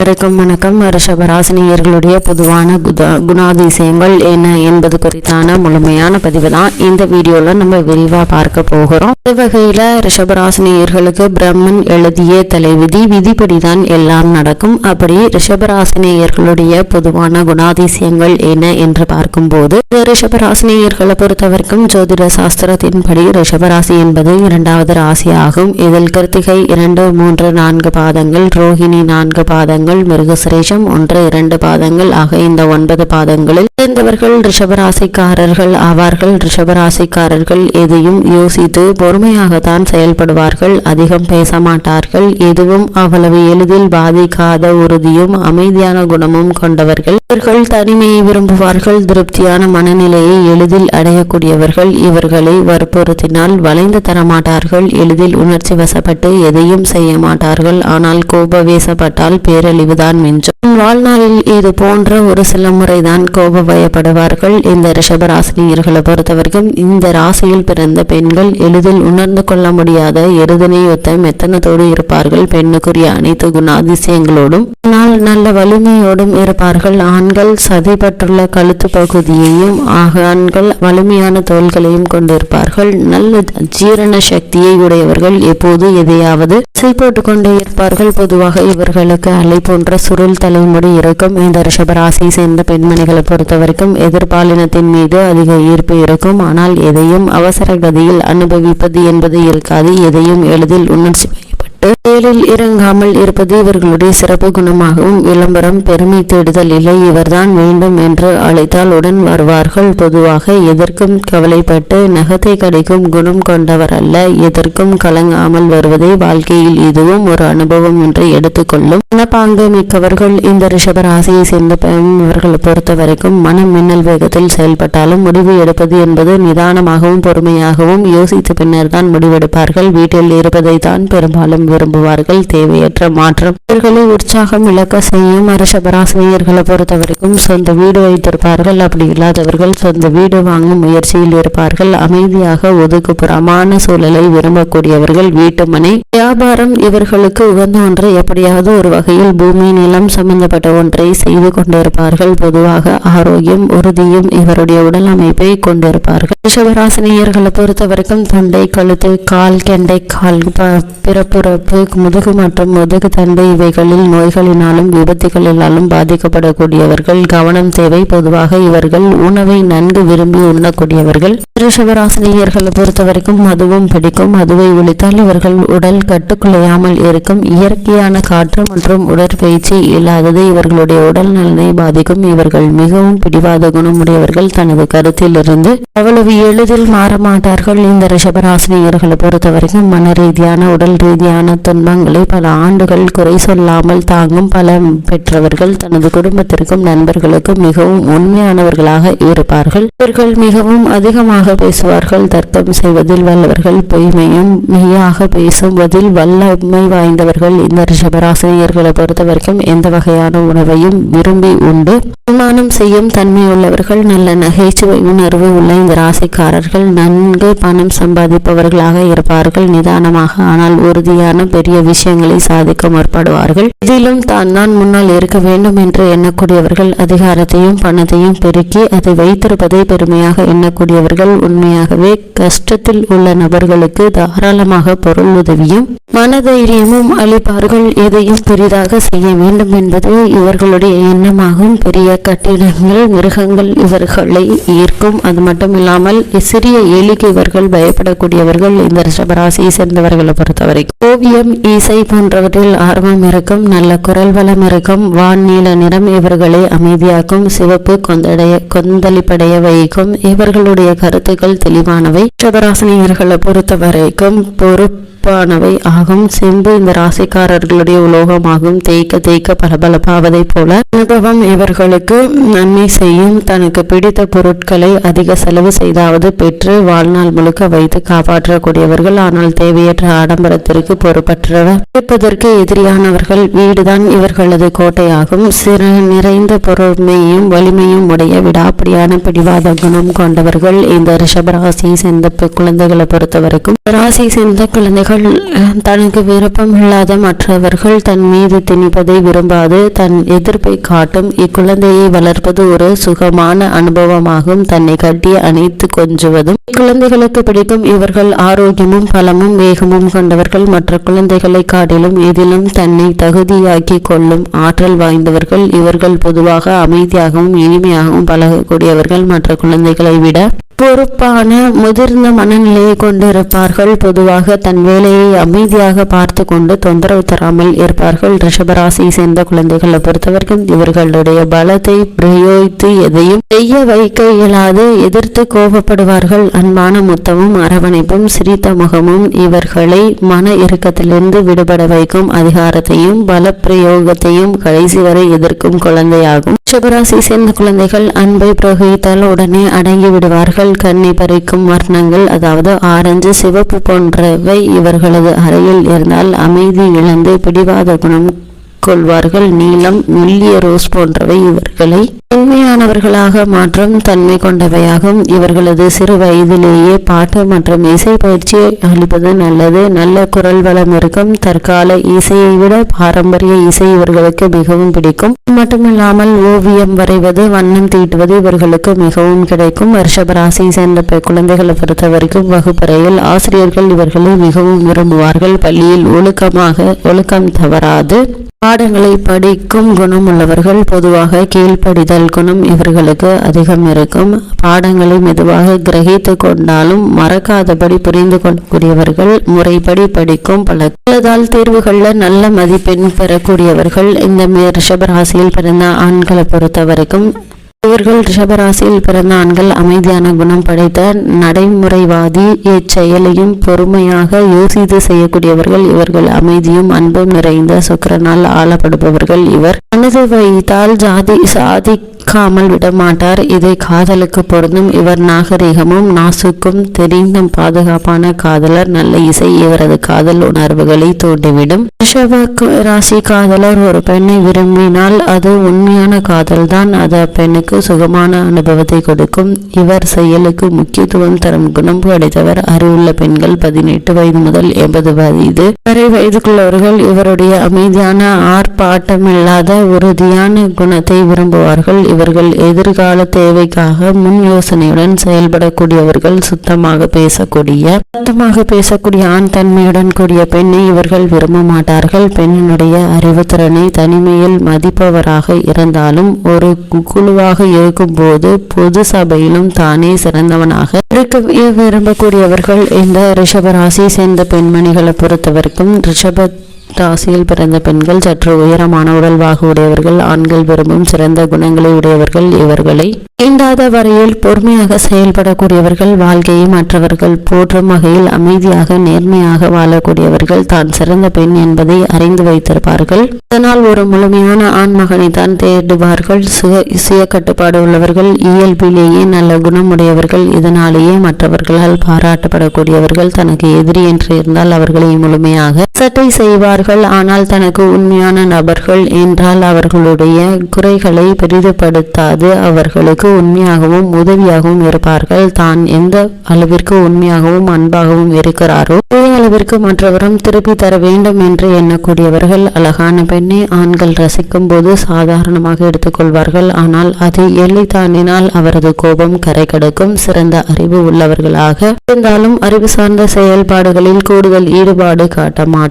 வணக்கம். ரிஷபராசினியர்களுடைய பொதுவான குணாதிசயங்கள் என்ன என்பது குறித்தான முழுமையான பதிவு தான் இந்த வீடியோல நம்ம விரிவா பார்க்க போகிறோம். இந்த வகையில ரிஷபராசினியர்களுக்கு பிரம்மன் எழுதிய தலைவிதி, விதிப்படிதான் எல்லாம் நடக்கும். அப்படி ரிஷபராசினியர்களுடைய பொதுவான குணாதிசயங்கள் என்ன என்று பார்க்கும்போது, ரிஷபராசினியர்களை பொறுத்தவரைக்கும் ஜோதிட சாஸ்திரத்தின்படி ரிஷபராசி என்பது 2வது ராசி ஆகும். இதில் கிருத்திகை 2, 3, 4 பாதங்கள், ரோஹிணி 4 பாதங்கள், மிருகசிரேஷம் 1, 2 பாதங்கள் ஆக இந்த 9 பாதங்களில் சேர்ந்தவர்கள் ரிஷபராசிக்காரர்கள் ஆவார்கள். ரிஷபராசிக்காரர்கள் எதையும் யோசித்து பொறுமையாகத்தான் செயல்படுவார்கள். அதிகம் பேச மாட்டார்கள். எதுவும் அவ்வளவு எளிதில் பாதிக்காத உறுதியும் அமைதியான குணமும் கொண்டவர்கள். இவர்கள் தனிமையை விரும்புவார்கள். திருப்தியான மனநிலையை எளிதில் அடையக்கூடியவர்கள். இவர்களை வற்புறுத்தினால் வளைந்து தரமாட்டார்கள். எளிதில் உணர்ச்சி வசப்பட்டு எதையும் செய்ய மாட்டார்கள். ஆனால் கோபவேசப்பட்டால் பேரழிவுதான் மிஞ்சும். வாழ்நாளில் இது போன்ற ஒரு சில முறைதான் கோபவயப்படுவார்கள். இந்த ரிஷபராசினியர்களை பொறுத்தவரைக்கும் இந்த ராசியில் பிறந்த பெண்கள் எளிதில் உணர்ந்து கொள்ள முடியாத எருதனையொத்த மெத்தனத்தோடு இருப்பார்கள். பெண்ணுக்குரிய அனைத்து குணாதிசயங்களோடும் நல்ல வலிமையோடும் இருப்பார்கள். ஆண்கள் சதைப்பட்டுள்ள கழுத்து பகுதியையும் ஆண்கள் வலிமையான தோள்களையும் கொண்டிருப்பார்கள். நல்ல ஜீரண சக்தியை உடையவர்கள். எப்போது எதையாவது போட்டுக் கொண்டே இருப்பார்கள். பொதுவாக இவர்களுக்கு அலை போன்ற சுருள் தலைமுடி இருக்கும். இந்த ரிஷபராசியை சேர்ந்த பெண்மணிகளை பொறுத்தவரைக்கும் எதிர்பாலினத்தின் மீது அதிக ஈர்ப்பு இருக்கும். ஆனால் எதையும் அவசர கதியில் அனுபவிப்பது என்பது இருக்காது. எதையும் எளிதில் உணர்ச்சி செயலில் இறங்காமல் இருப்பது இவர்களுடைய சிறப்பு குணமாகவும், விளம்பரம் பெருமை தேடுதல் இல்லை. இவர்தான் வேண்டும் என்று அழைத்தால் உடன் வருவார்கள். பொதுவாக எதற்கும் கவலைப்பட்டு நகத்தை கடிக்கும் குணம் கொண்டவர் அல்ல. எதற்கும் கலங்காமல் வருவதை வாழ்க்கையில் இதுவும் ஒரு அனுபவம் என்று எடுத்துக்கொள்ளும் மனப்பாங்கு மிக்கவர்கள். இந்த ரிஷபராசியை சேர்ந்த இவர்களை பொறுத்த வரைக்கும் மனம் மின்னல் வேகத்தில் செயல்பட்டாலும் முடிவு எடுப்பது என்பது நிதானமாகவும் பொறுமையாகவும் யோசித்த பின்னர் தான் முடிவெடுப்பார்கள். வீட்டில் இருப்பதை தான் பெரும்பாலும் விரும்புவார்கள். தேவையற்ற மாற்றம் இவர்களை உற்சாகம் இழக்க செய்யும். ரிஷபராசினியர்களை பொறுத்தவரைக்கும் சொந்த வீடு வைத்திருப்பார்கள். அப்படி இல்லாதவர்கள் சொந்த வீடு வாங்கும் முயற்சியில் இருப்பார்கள். அமைதியாக ஒதுக்குப்புறமான சூழலை விரும்பக்கூடியவர்கள். வீட்டு மனை வியாபாரம் இவர்களுக்கு உகந்த ஒன்றை எப்படியாவது ஒரு வகையில் பூமி நிலம் சம்பந்தப்பட்ட ஒன்றை செய்து கொண்டிருப்பார்கள். பொதுவாக ஆரோக்கியம் உறுதியும் இவருடைய உடல் அமைப்பை கொண்டிருப்பார்கள். ரிஷபராசினியர்களை பொறுத்தவரைக்கும் தொண்டை, கழுத்து, கால், கெண்டை கால், பிறப்புறப்பு, முதுகு மற்றும் முதுகு தண்டு இவைகளில் நோய்களினாலும் விபத்துகளினாலும் பாதிக்கப்படக்கூடியவர்கள். கவனம் தேவை. பொதுவாக இவர்கள் உணவை நன்கு விரும்பி உண்ணக்கூடியவர்கள். ரிஷபராசினியர்களை பொறுத்தவரைக்கும் மதுவும் பிடிக்கும். மதுவை ஒழித்தால் இவர்கள் உடல் கட்டுக்குலையாமல் இருக்கும். இயற்கையான காற்று மற்றும் உடற்பயிற்சி இல்லாதது இவர்களுடைய உடல் நலனை பாதிக்கும். இவர்கள் மிகவும் பிடிவாத குணமுடையவர்கள். தனது கருத்தில் இருந்து அவ்வளவு எளிதில் மாறமாட்டார்கள். இந்த ரிஷபராசினியர்களை பொறுத்தவரைக்கும் மன ரீதியான உடல் ரீதியான துன்பங்களை பல ஆண்டுகள் குறை சொல்லாமல் தாங்கும் பலம் பெற்றவர்கள். தனது குடும்பத்திற்கும் நண்பர்களுக்கும் மிகவும் உண்மையானவர்களாக இருப்பார்கள். இவர்கள் மிகவும் அதிகமாக பேசுவார்கள். தர்க்கம் செய்வதில் வல்லவர்கள். பொய்மையும் மெய்யாக பேசுவதில் வல்லமை வாய்ந்தவர்கள். இந்த ரிஷபராசினியர்களை பொறுத்தவரைக்கும் எந்த வகையான உணவையும் விரும்பி உண்டு விமானம் செய்யும் தன்மையுள்ளவர்கள். நல்ல நகைச்சுவை உணர்வு உள்ள இந்த ராசிக்காரர்கள் நன்கு பணம் சம்பாதிப்பவர்களாக இருப்பார்கள். நிதானமாக ஆனால் உறுதியான பெரிய விஷயங்களை சாதிக்க முற்படுவார்கள். இதிலும் தான் முன்னால் இருக்க வேண்டும் என்று எண்ணக்கூடியவர்கள். அதிகாரத்தையும் பணத்தையும் பெருக்கி அதை வைத்திருப்பதை பெருமையாக எண்ணக்கூடியவர்கள். உண்மையாகவே கஷ்டத்தில் உள்ள நபர்களுக்கு தாராளமாக பொருள் உதவியும் மனதைரியமும் அளிப்பார்கள். எதையும் பெரிதாக செய்ய வேண்டும் என்பது இவர்களுடைய எண்ணமாகும். பெரிய கட்டிடங்கள், மிருகங்கள் இவர்களை ஈர்க்கும். அது மட்டும் இல்லாமல் சிறிய எலிக்கு இவர்கள் பயப்படக்கூடியவர்கள். இந்த ரிஷபராசியை சேர்ந்தவர்களை பொறுத்தவரை ஓவியம், இசை போன்றவற்றில் ஆர்வம் இருக்கும். நல்ல குரல் வளம் இருக்கும். வான் நீல நிறம் இவர்களை அமைதியாக்கும். சிவப்பு கொந்தளிப்படைய வைக்கும். இவர்களுடைய கருத்துக்கள் தெளிவானவை. ரிஷபராசினியர்களை பொறுத்தவரைக்கும் பொறுப்பானவை ஆகும். செம்பு இந்த ராசிக்காரர்களுடைய உலோகமாகும். தேய்க்க பளபளப்பாவதை போல அனுபவம் இவர்களுக்கு நன்மை செய்யும். தனக்கு பிடித்த பொருட்களை அதிக செலவு செய்தாவது பெற்று வாழ்நாள் முழுக்க வைத்து காப்பாற்றக்கூடியவர்கள். ஆனால் தேவையற்ற ஆடம்பரத்திற்கு பொறுப்பற்றவர் இருப்பதற்கு எதிரியானவர்கள். வீடுதான் இவர்களது கோட்டையாகும். நிறைந்த பொறுமையும் வலிமையும் உடைய விடாப்பிடியான பிடிவாத குணம் கொண்டவர்கள். இந்த ரிஷபராசியை சேர்ந்த குழந்தைகளை பொறுத்தவரைக்கும் ராசியை சேர்ந்த குழந்தைகள் குழந்தைகள் தனக்கு விருப்பமில்லாத மற்றவர்கள் தன் மீது திணிப்பதை விரும்பாது தன் எதிர்ப்பை காட்டும். இக்குழந்தையை வளர்ப்பது ஒரு சுகமான அனுபவமாகும். தன்னை கட்டி அணைத்து கொஞ்சுவதும் குழந்தைகளுக்கு பிடிக்கும். இவர்கள் ஆரோக்கியமும் பலமும் வேகமும் கொண்டவர்கள். மற்ற குழந்தைகளை காட்டிலும் இதிலும் தன்னை தகுதியாக்கி கொள்ளும் ஆற்றல் வாய்ந்தவர்கள். இவர்கள் பொதுவாக அமைதியாகவும் இனிமையாகவும் பழகக்கூடியவர்கள். மற்ற குழந்தைகளை விட பொறுப்பான முதிர்ந்த மனநிலையை கொண்டிருப்பார்கள். பொதுவாக தன் வேலையை அமைதியாக பார்த்து கொண்டு தொந்தரவு தராமல் இருப்பார்கள். ரிஷபராசியை சேர்ந்த குழந்தைகளை பொறுத்தவரைக்கும் இவர்களுடைய பலத்தை பிரயோகித்து எதையும் செய்ய வைக்க இயலாது. எதிர்த்து கோபப்படுவார்கள். அன்பான முத்தமும் அரவணைப்பும் சிரித்த முகமும் இவர்களை மன இறுக்கத்திலிருந்து விடுபட வைக்கும். அதிகாரத்தையும் பல பிரயோகத்தையும் கடைசி வரை எதிர்க்கும் குழந்தையாகும். ரிஷபராசியை சேர்ந்த குழந்தைகள் அன்பை பிரயோகித்தால் உடனே அடங்கி விடுவார்கள். கண்ணை பறிக்கும் வர்ணங்கள், அதாவது ஆரஞ்சு, சிவப்பு போன்றவை இவர்களது அறையில் இருந்தால் அமைதி இழந்து பிடிவாத குணம் கொள்வார்கள். நீலம், மெல்லிய ரோஸ் போன்றவை இவர்களை உண்மையானவர்களாக மாற்றும் தன்மை கொண்டவையாகும். இவர்களது சிறு வயதிலேயே பாட்டு மற்றும் இசை பயிற்சியை அளிப்பது நல்லது. நல்ல குரல் வளம் இருக்கும். தற்கால இசையை விட பாரம்பரிய இசை இவர்களுக்கு மிகவும் பிடிக்கும். மட்டுமில்லாமல் ஓவியம் வரைவது, வண்ணம் தீட்டுவது இவர்களுக்கு மிகவும் கிடைக்கும். ரிஷபராசியை சேர்ந்த குழந்தைகளை பொறுத்தவரைக்கும் வகுப்பறையில் ஆசிரியர்கள் இவர்களை மிகவும் விரும்புவார்கள். பள்ளியில் ஒழுக்கம் தவறாது பாடங்களை படிக்கும் குணம் உள்ளவர்கள். பொதுவாக கீழ்ப்படிதல் குணம் இவர்களுக்கு அதிகம் இருக்கும். பாடங்களை மெதுவாக கிரகித்து கொண்டாலும் மறக்காதபடி புரிந்து கொள்ளக்கூடியவர்கள். முறைப்படி படிக்கும் பலதால் தேர்வுகளில் நல்ல மதிப்பெண் பெறக்கூடியவர்கள். இந்த ரிஷபராசியில் பிறந்த ஆண்களை பொறுத்தவரைக்கும் இவர்கள் ரிஷபராசியில் பிறந்த ஆண்கள் அமைதியான குணம் படைத்த நடைமுறைவாதி. இச்செயலையும் பொறுமையாக யோசித்து செய்யக்கூடியவர்கள். இவர்கள் அமைதியும் அன்பும் நிறைந்த சுக்கிரனால் ஆளப்படுபவர்கள். இவர் மனது வைத்தால் சாதிக்காமல் விடமாட்டார். இதை காதலுக்கு பொருந்தும். இவர் நாகரிகமும் நாசுக்கும் தெரிந்த பாதுகாப்பான காதலர். நல்ல இசை இவரது காதல் உணர்வுகளை தூண்டிவிடும். ரிஷப ராசி காதலர் ஒரு பெண்ணை விரும்பினால் அது உண்மையான காதல் தான். அது பெண்ணுக்கு சுகமான அனுபவத்தை கொடுக்கும். இவர் செயலுக்கு முக்கியத்துவம் தரும் குணம் படைத்தவர். அறிவுள்ள பெண்கள் 18 வயது முதல் 80 வயது வரை வயதுக்குள்ளவர்கள் இவருடைய அமைதியான ஆர்ப்பாட்டமில்லாத உறுதியான குணத்தை விரும்புவார்கள். இவர்கள் எதிர்கால தேவைக்காக முன் யோசனையுடன் செயல்படக்கூடியவர்கள். சத்தமாக பேசக்கூடிய ஆண் தன்மையுடன் கூடிய பெண்ணை இவர்கள் விரும்ப மாட்டார்கள். பெண்ணினுடைய அறிவுத்திறனை தனிமையில் மதிப்பவராக இருந்தாலும் ஒரு குழுவாக இருக்கும் போது பொது சபையிலும் தானே சிறந்தவனாக இருக்க விரும்பக்கூடியவர்கள். இந்த ரிஷபராசியை சேர்ந்த பெண்மணிகளை பொறுத்தவரைக்கும் ரிஷப ராசியில் பிறந்த பெண்கள் சற்று உயரமான உடல்வாகு உடையவர்கள். ஆண்கள் விரும்பும் சிறந்த குணங்களை உடையவர்கள். இவர்களை தீண்டாத வரையில் பொறுமையாக செயல்படக்கூடியவர்கள். வாழ்க்கையை மற்றவர்கள் போற்றும் வகையில் அமைதியாக நேர்மையாக வாழக்கூடியவர்கள். தான் சிறந்த பெண் என்பதை அறிந்து வைத்திருப்பார்கள். இதனால் ஒரு முழுமையான ஆண் மகனை தான் தேடுவார்கள். சுய கட்டுப்பாடு உள்ளவர்கள். இயல்பிலேயே நல்ல குணமுடையவர்கள். இதனாலேயே மற்றவர்களால் பாராட்டப்படக்கூடியவர்கள். தனக்கு எதிரி என்று இருந்தால் அவர்களை முழுமையாக சட்டை செய்வார்கள். ஆனால் தனக்கு உண்மையான நபர்கள் என்றால் அவர்களுடைய குறைகளை பெரிதுபடுத்தாது அவர்களுக்கு உண்மையாகவும் உதவியாகவும் இருப்பார்கள். தான் எந்த அளவிற்கு உண்மையாகவும் அன்பாகவும் இருக்கிறாரோ அதே அளவிற்கு மற்றவரும் திருப்பி தர வேண்டும் என்று எண்ணக்கூடியவர்கள். அழகான பெண்ணை ஆண்கள் ரசிக்கும் போது சாதாரணமாக எடுத்துக்கொள்வார்கள். ஆனால் அது எல்லை தாண்டினால் அவரது கோபம் கரை கடக்கும். சிறந்த அறிவு உள்ளவர்களாக இருந்தாலும் அறிவு சார்ந்த செயல்பாடுகளில் கூடுதல் ஈடுபாடு காட்ட மாட்டார்கள்.